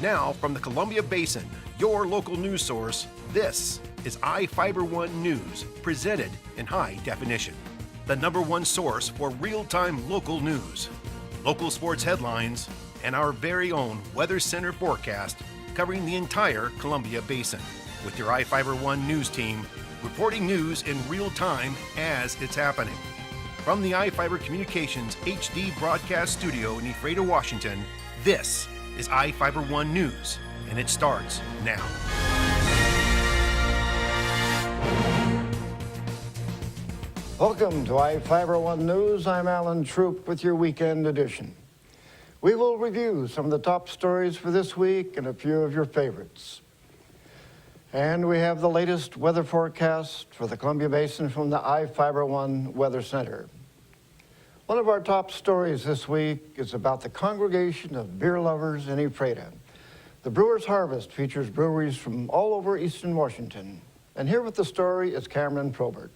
Now, from the Columbia Basin, your local news source, this is iFIBER 1 News, presented in high definition. The #1 source for real-time local news, local sports headlines, and our very own Weather Center forecast covering the entire Columbia Basin. With your iFIBER 1 News team, reporting news in real time as it's happening. From the iFIBER Communications HD broadcast studio in Ephrata, Washington, this is iFIBER 1 News, and it starts now. Welcome to iFIBER 1 News. I'm Alan Troop with your weekend edition. We will review some of the top stories for this week and a few of your favorites. And we have the latest weather forecast for the Columbia Basin from the iFIBER 1 Weather Center. One of our top stories this week is about the congregation of beer lovers in Ephrata. The Brewers Harvest features breweries from all over eastern Washington. And here with the story is Cameron Probert.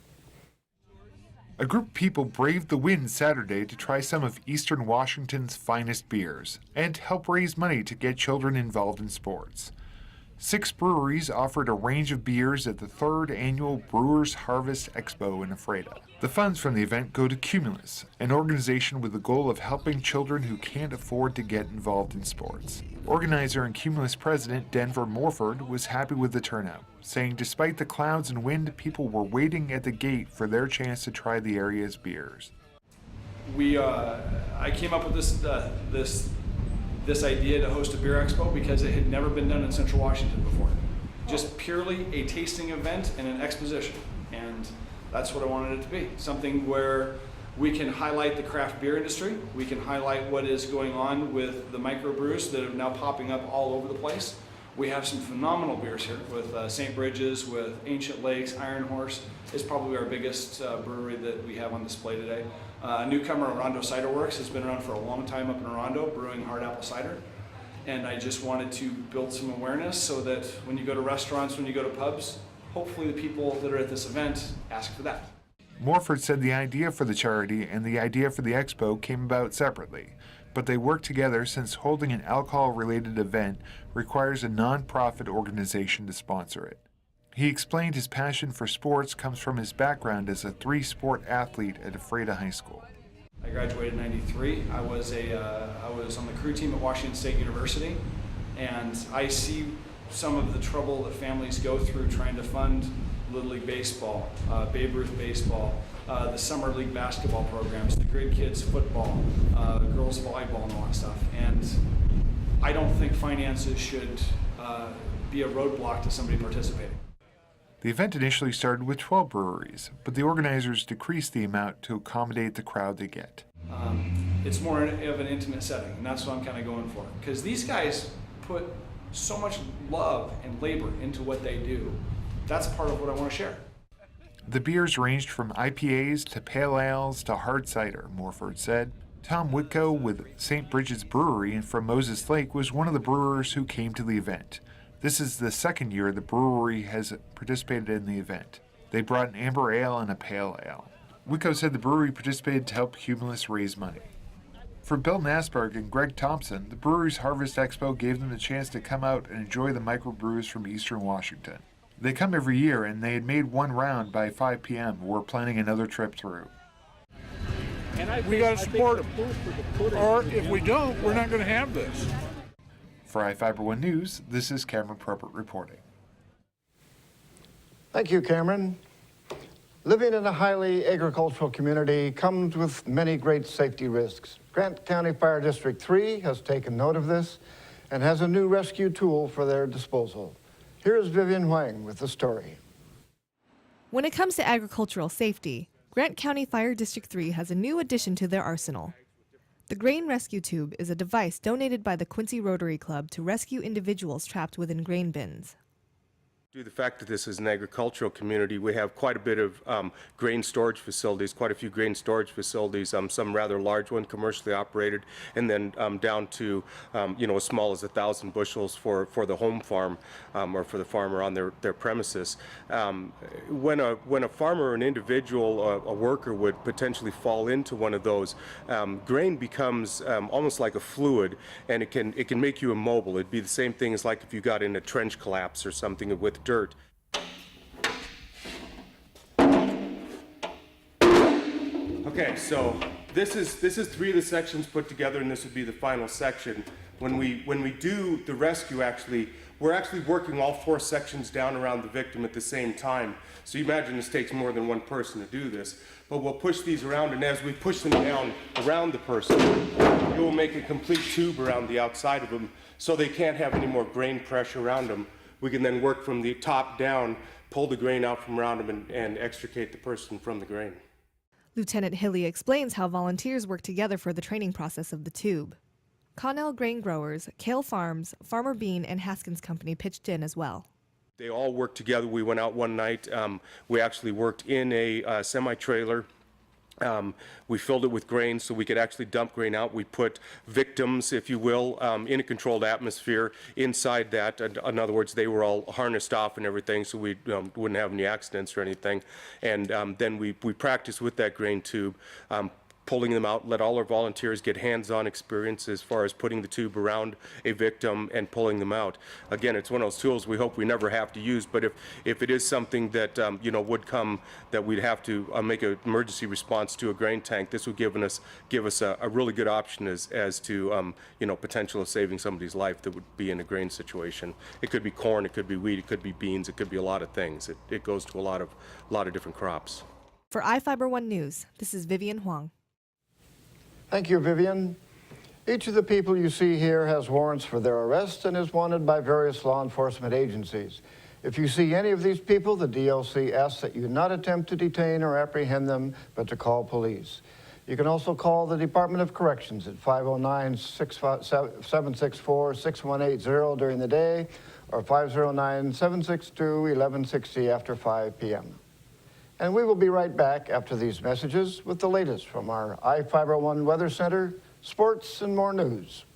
A group of people braved the wind Saturday to try some of eastern Washington's finest beers and help raise money to get children involved in sports. 6 breweries offered a range of beers at the 3rd annual Brewers Harvest Expo in Ephrata. The funds from the event go to Cumulus, an organization with the goal of helping children who can't afford to get involved in sports. Organizer and Cumulus president Denver Morford was happy with the turnout, saying despite the clouds and wind, people were waiting at the gate for their chance to try the area's beers. I came up with this idea to host a beer expo because it had never been done in Central Washington before. Just purely a tasting event and an exposition. And that's what I wanted it to be. Something where we can highlight the craft beer industry. We can highlight what is going on with the microbrews that are now popping up all over the place. We have some phenomenal beers here with St. Bridges, with Ancient Lakes, Iron Horse is probably our biggest brewery that we have on display today. A newcomer, Orondo Cider Works, has been around for a long time up in Orondo, brewing hard apple cider. And I just wanted to build some awareness so that when you go to restaurants, when you go to pubs, hopefully the people that are at this event ask for that. Morford said the idea for the charity and the idea for the expo came about separately, but they work together since holding an alcohol-related event requires a non-profit organization to sponsor it. He explained his passion for sports comes from his background as a 3-sport athlete at Ephrata High School. I graduated in '93. I was on the crew team at Washington State University, and I see some of the trouble that families go through trying to fund Little League Baseball, Babe Ruth Baseball, the Summer League basketball programs, the Great Kids football, girls volleyball and all that stuff. And I don't think finances should be a roadblock to somebody participating. The event initially started with 12 breweries, but the organizers decreased the amount to accommodate the crowd they get. It's more of an intimate setting, and that's what I'm kind of going for. Because these guys put so much love and labor into what they do. That's part of what I want to share. The beers ranged from IPAs to pale ales to hard cider, Morford said. Tom Whitko with St. Bridget's Brewery from Moses Lake was one of the brewers who came to the event. This is the 2nd year the brewery has participated in the event. They brought an amber ale and a pale ale. Whitko said the brewery participated to help Cumulus raise money. For Bill Nasberg and Greg Thompson, the Brewers Harvest Expo gave them the chance to come out and enjoy the microbrews from eastern Washington. They come every year, and they had made one round by 5 p.m. We're planning another trip through. We got to support them, or if we don't, we're not going to have this. For iFIBER 1 News, this is Cameron Probert reporting. Thank you, Cameron. Living in a highly agricultural community comes with many great safety risks. Grant County Fire District 3 has taken note of this and has a new rescue tool for their disposal. Here is Vivian Huang with the story. When it comes to agricultural safety, Grant County Fire District 3 has a new addition to their arsenal. The Grain Rescue Tube is a device donated by the Quincy Rotary Club to rescue individuals trapped within grain bins. Due to the fact that this is an agricultural community, we have quite a bit of grain storage facilities, quite a few grain storage facilities, some rather large ones, commercially operated, and then down to, as small as 1,000 bushels for the home farm or for the farmer on their premises. When a farmer or an individual, a worker would potentially fall into one of those, grain becomes almost like a fluid, and it can make you immobile. It'd be the same thing as like if you got in a trench collapse or something with dirt. Okay, so this is 3 of the sections put together, and this would be the final section. When we do the rescue, we're actually working all 4 sections down around the victim at the same time. So you imagine this takes more than one person to do this. But we'll push these around, and as we push them down around the person, it will make a complete tube around the outside of them, so they can't have any more grain pressure around them. We can then work from the top down, pull the grain out from around them, and extricate the person from the grain. Lieutenant Hilly explains how volunteers work together for the training process of the tube. Connell Grain Growers, Kale Farms, Farmer Bean, and Haskins Company pitched in as well. They all worked together. We went out one night. We actually worked in a semi-trailer. We filled it with grain so we could actually dump grain out. We put victims, if you will, in a controlled atmosphere inside that. In other words, they were all harnessed off and everything, so we wouldn't have any accidents or anything. And then we practiced with that grain tube, pulling them out, let all our volunteers get hands-on experience as far as putting the tube around a victim and pulling them out. Again, it's one of those tools we hope we never have to use, but if it is something that would come that we'd have to make an emergency response to a grain tank, this would give us a really good option as to potential of saving somebody's life that would be in a grain situation. It could be corn, it could be wheat, it could be beans, it could be a lot of things. It goes to a lot of different crops. For iFIBER 1 News, this is Vivian Huang. Thank you, Vivian. Each of the people you see here has warrants for their arrest and is wanted by various law enforcement agencies. If you see any of these people, the DLC asks that you not attempt to detain or apprehend them, but to call police. You can also call the Department of Corrections at 509-764-6180 during the day or 509-762-1160 after 5 p.m. And we will be right back after these messages with the latest from our iFIBER 1 Weather Center, sports, and more news.